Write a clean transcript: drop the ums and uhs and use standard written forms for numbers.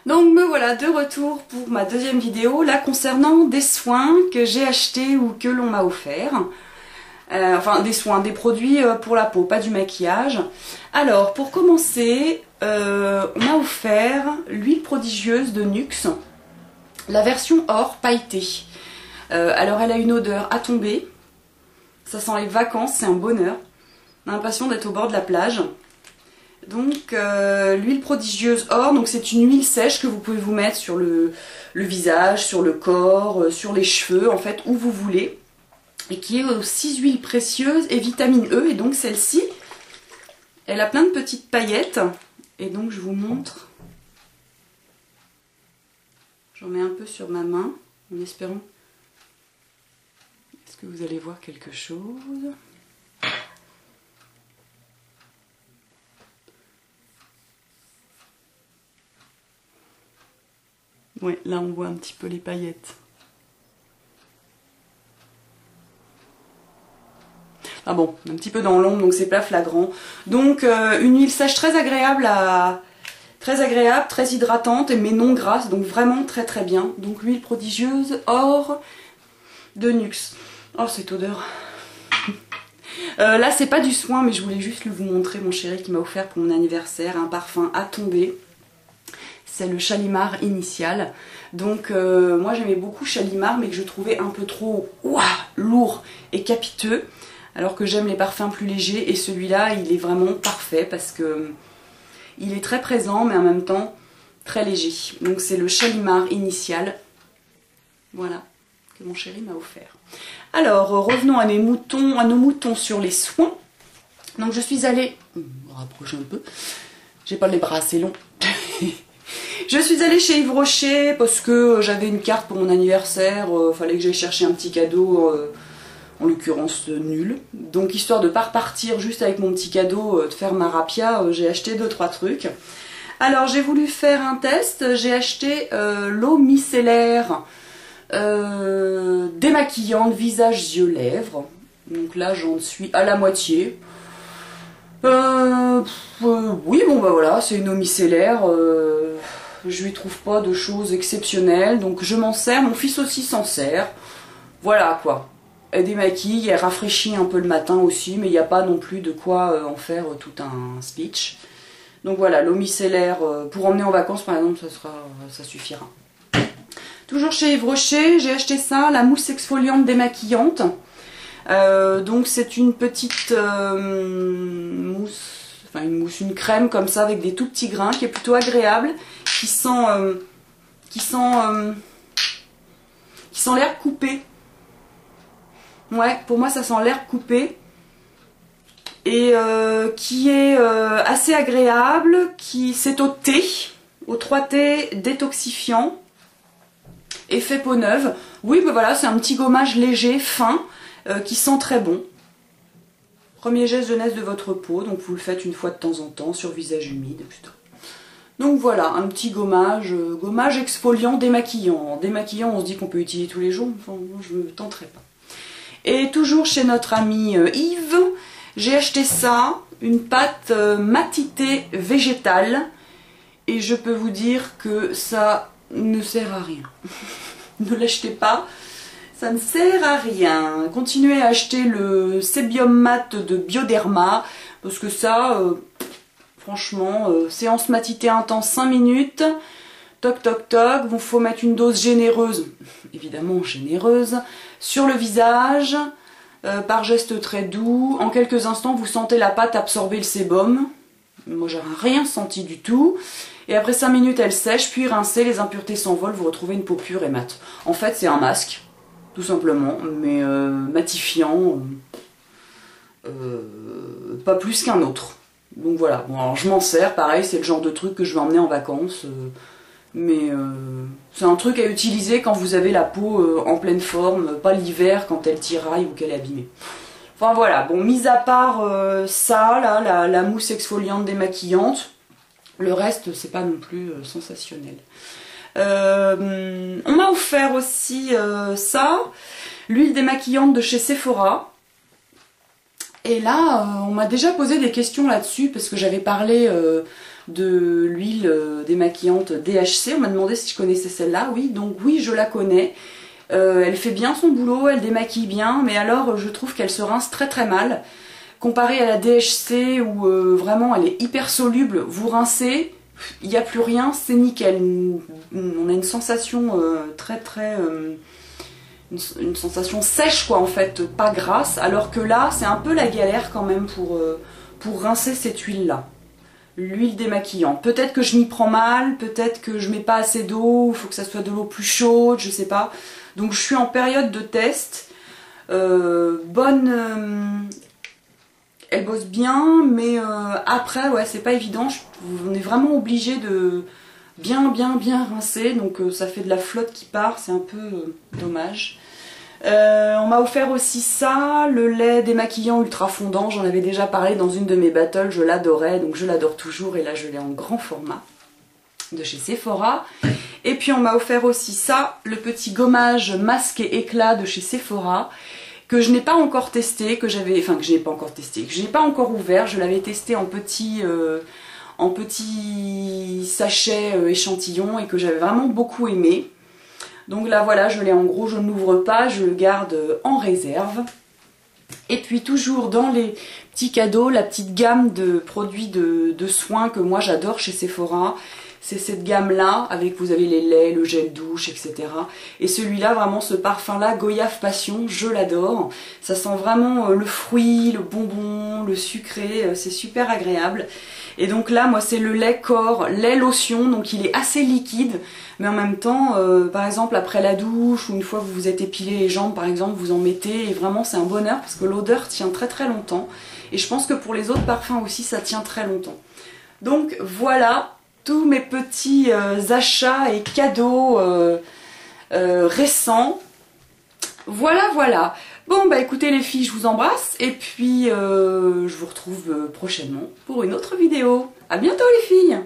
Donc me voilà de retour pour ma deuxième vidéo, là concernant des soins que j'ai achetés ou que l'on m'a offert. Enfin des soins, des produits pour la peau, pas du maquillage. Alors pour commencer, on m'a offert l'huile prodigieuse de Nuxe, la version or pailletée. Alors elle a une odeur à tomber, ça sent les vacances, c'est un bonheur. On a l'impression d'être au bord de la plage. Donc l'huile prodigieuse or, donc c'est une huile sèche que vous pouvez vous mettre sur le visage, sur le corps, sur les cheveux, en fait où vous voulez. Et qui est aussi huile précieuse et vitamine E. Et donc celle-ci, elle a plein de petites paillettes. Et donc je vous montre. J'en mets un peu sur ma main en espérant. Est-ce que vous allez voir quelque chose ? Ouais, là on voit un petit peu les paillettes. Ah bon, un petit peu dans l'ombre, donc c'est pas flagrant. Donc une huile sèche très agréable, très hydratante, mais non grasse, donc vraiment très très bien. Donc l'huile prodigieuse or de Nuxe. Oh cette odeur. Là c'est pas du soin, mais je voulais juste vous montrer mon chéri qui m'a offert pour mon anniversaire un parfum à tomber. C'est le Shalimar Initial. Donc moi j'aimais beaucoup Shalimar, mais que je trouvais un peu trop lourd et capiteux. Alors que j'aime les parfums plus légers, et celui-là il est vraiment parfait parce que il est très présent mais en même temps très léger. Donc c'est le Shalimar Initial, voilà, que mon chéri m'a offert. Alors revenons à nos moutons sur les soins. Donc je suis allée, on me rapproche un peu, j'ai pas les bras assez longs. Je suis allée chez Yves Rocher parce que j'avais une carte pour mon anniversaire, fallait que j'aille chercher un petit cadeau. En l'occurrence nul. Donc histoire de pas repartir juste avec mon petit cadeau, de faire ma rapia, j'ai acheté 2-3 trucs. Alors j'ai voulu faire un test, j'ai acheté l'eau micellaire démaquillante visage, yeux, lèvres. Donc là j'en suis à la moitié. Oui bon bah voilà, c'est une eau micellaire, je lui trouve pas de choses exceptionnelles, donc je m'en sers, mon fils aussi s'en sert. Voilà quoi. Elle démaquille, elle rafraîchit un peu le matin aussi, mais il n'y a pas non plus de quoi en faire tout un speech. Donc voilà, l'eau micellaire pour emmener en vacances par exemple, ça suffira. Toujours chez Yves Rocher, j'ai acheté ça, la mousse exfoliante démaquillante. Donc c'est une petite mousse, enfin une crème comme ça avec des tout petits grains qui est plutôt agréable, qui sent l'herbe coupée. Ouais, pour moi ça sent l'herbe coupée et qui est assez agréable, c'est au thé, au 3T détoxifiant, effet peau neuve. Oui, ben voilà, c'est un petit gommage léger, fin, qui sent très bon. Premier geste jeunesse de votre peau, donc vous le faites une fois de temps en temps sur visage humide plutôt. Donc voilà, un petit gommage, gommage exfoliant démaquillant. Démaquillant, on se dit qu'on peut utiliser tous les jours, enfin, moi je ne me tenterai pas. Et toujours chez notre ami Yves, j'ai acheté ça, une pâte matité végétale. Et je peux vous dire que ça ne sert à rien. Ne l'achetez pas, ça ne sert à rien. Continuez à acheter le Sébium Mat de Bioderma, parce que ça, franchement, séance matité intense 5 minutes. Toc toc toc, il faut mettre une dose généreuse, évidemment généreuse, sur le visage, par geste très doux. En quelques instants, vous sentez la pâte absorber le sébum. Moi, j'ai rien senti du tout. Et après 5 minutes, elle sèche, puis rincée, les impuretés s'envolent, vous retrouvez une peau pure et mate. En fait, c'est un masque, tout simplement, mais matifiant, pas plus qu'un autre. Donc voilà, bon, alors je m'en sers, pareil, c'est le genre de truc que je vais emmener en vacances. Mais c'est un truc à utiliser quand vous avez la peau en pleine forme, pas l'hiver quand elle tiraille ou qu'elle est abîmée. Enfin voilà, bon, mis à part ça, là, la mousse exfoliante démaquillante, le reste c'est pas non plus sensationnel. On m'a offert aussi ça, l'huile démaquillante de chez Sephora. Et là, on m'a déjà posé des questions là-dessus parce que j'avais parlé de l'huile démaquillante DHC. On m'a demandé si je connaissais celle-là. Oui, donc oui, je la connais. Elle fait bien son boulot, elle démaquille bien, mais alors je trouve qu'elle se rince très très mal. Comparée à la DHC où vraiment elle est hyper soluble, vous rincez, il n'y a plus rien, c'est nickel. On a une sensation une sensation sèche quoi en fait, pas grasse, alors que là c'est un peu la galère quand même pour rincer cette huile là. L'huile démaquillante. Peut-être que je m'y prends mal, peut-être que je mets pas assez d'eau, il faut que ça soit de l'eau plus chaude, je sais pas. Donc je suis en période de test. Elle bosse bien, mais après ouais c'est pas évident, on est vraiment obligé de bien rincer, donc ça fait de la flotte qui part, c'est un peu dommage. On m'a offert aussi ça, le lait démaquillant ultra fondant, j'en avais déjà parlé dans une de mes battles, je l'adorais, donc je l'adore toujours, et là je l'ai en grand format de chez Sephora. Et puis on m'a offert aussi ça, le petit gommage masque et éclat de chez Sephora, que je n'ai pas encore testé, que je n'ai pas encore ouvert, je l'avais testé en petit sachet échantillon et que j'avais vraiment beaucoup aimé. Donc là voilà, je l'ai en gros, je ne l'ouvre pas, je le garde en réserve. Et puis toujours dans les petits cadeaux, la petite gamme de produits de soins que moi j'adore chez Sephora. C'est cette gamme là, avec vous avez les laits, le gel douche, etc. Et celui-là, vraiment ce parfum là, Goyave Passion, je l'adore. Ça sent vraiment le fruit, le bonbon, le sucré, c'est super agréable. Et donc là, moi c'est le lait corps, lait lotion, donc il est assez liquide. Mais en même temps, par exemple après la douche, ou une fois que vous vous êtes épilé les jambes par exemple, vous en mettez. Et vraiment c'est un bonheur parce que l'odeur tient très très longtemps. Et je pense que pour les autres parfums aussi, ça tient très longtemps. Donc voilà tous mes petits achats et cadeaux récents. Voilà. Bon bah écoutez les filles, je vous embrasse et puis je vous retrouve prochainement pour une autre vidéo. À bientôt les filles!